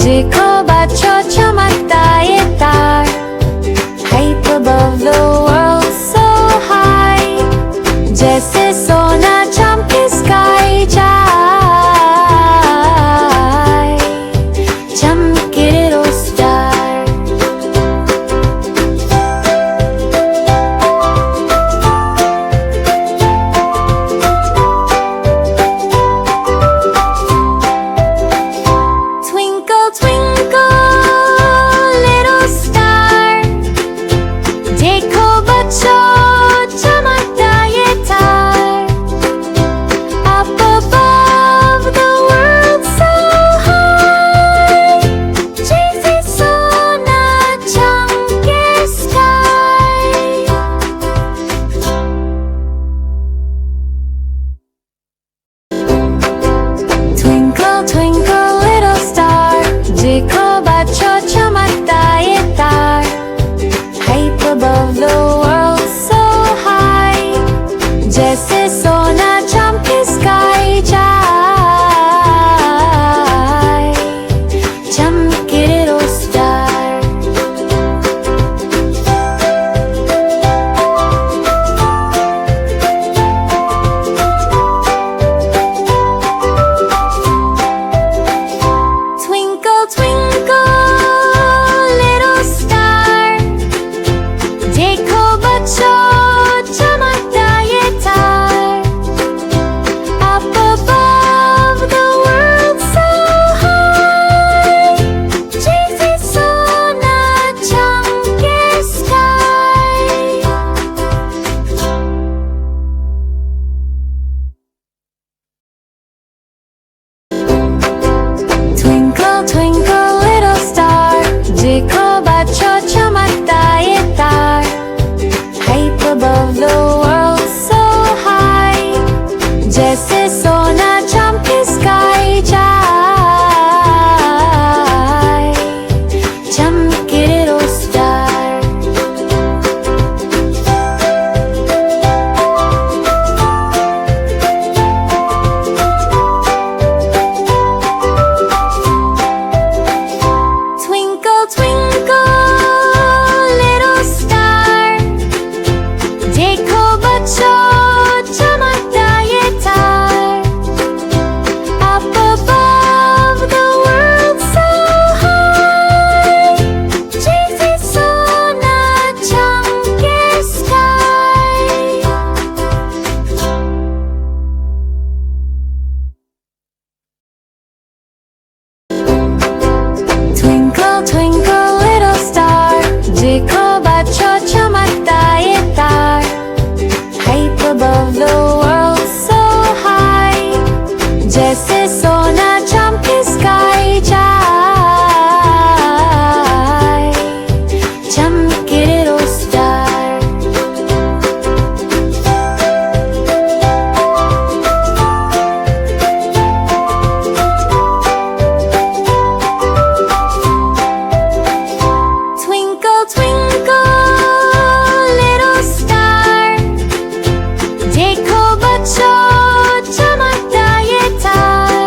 देखो बच्चों चमकता ये तार, height above the world so high, जैसे सोना चमके sky जाए, चमके little star. Twinkle twinkle little star, देखो बच्चों चमकता ये तार, up above the world so high, जैसे सोना चमके sky. Twinkle twinkle little star, देखो बच्चों चमकता ये तार, height above the world so high, जैसे सोना चमके sky जाए, चमके little star. Twinkle twinkle little star, देखो बच्चों चमकता ये तार, up above the world so high, जैसे सोना चमके sky. Twinkle twinkle little star, देखो बच्चों चमकता ये तार, height above the world so high, जैसे सोना चमके sky जाए, चमके little star. Twinkle twinkle little star, देखो बच्चों चमकता ये तार, up above the world so high, जैसे सोना चमके sky. Twinkle twinkle little star, देखो बच्चों चमकता ये तार, height above the world so high, जैसे सोना चमके sky जाए, चमके little star. Twinkle twinkle little star, देखो बच्चों चमकता ये तार,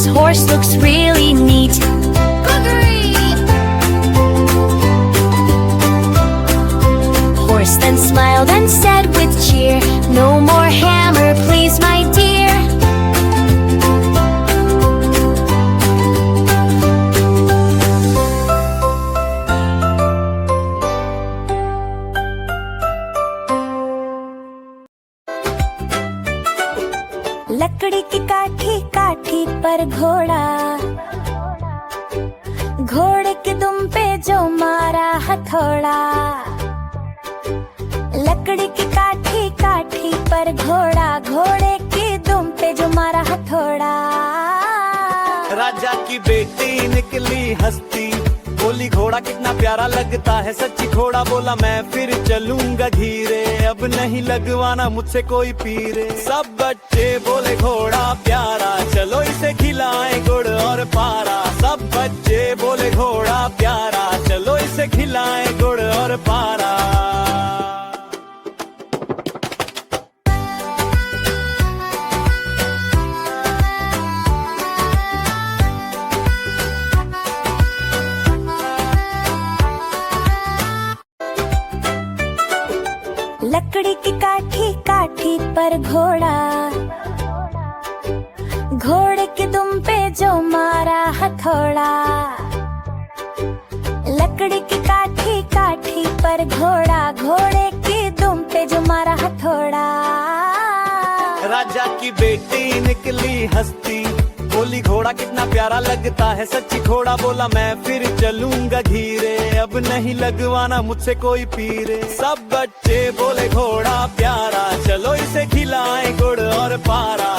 horse looks really neat. Horse then smiled and said with cheer, no more hammer, please, my dear. लकड़ी की काठी काठी पर घोड़ा, घोड़े के दुम पे जो मारा हथौड़ा। लकड़ी की काठी काठी पर घोड़ा, घोड़े की दुम पे जो मारा हथौड़ा। राजा की बेटी निकली हंसती, बोली घोड़ा कितना प्यारा लगता है। सच्ची घोड़ा बोला मैं फिर चलूंगा धीरे, अब नहीं लगवाना मुझसे कोई पीरे। सब बच्चे बोले घोड़ा प्यारा, चलो इसे खिलाएं गुड़ और पारा। सब बच्चे बोले घोड़ा प्यारा, चलो इसे खिलाएं गुड़ और पारा। लकड़ी की काठी काठी पर घोड़ा, घोड़े के दुम पे जो मारा हथौड़ा। लकड़ी की काठी काठी पर घोड़ा, घोड़े की दुम पे जो मारा हथौड़ा। राजा की बेटी निकली हंसती, बोली घोड़ा कितना प्यारा लगता है। सच्ची घोड़ा बोला मैं फिर चलूंगा धीरे, अब नहीं लगवाना मुझसे कोई पीरे। सब बच्चे बोले घोड़ा प्यारा, चलो इसे खिलाएं गुड़ और पारा।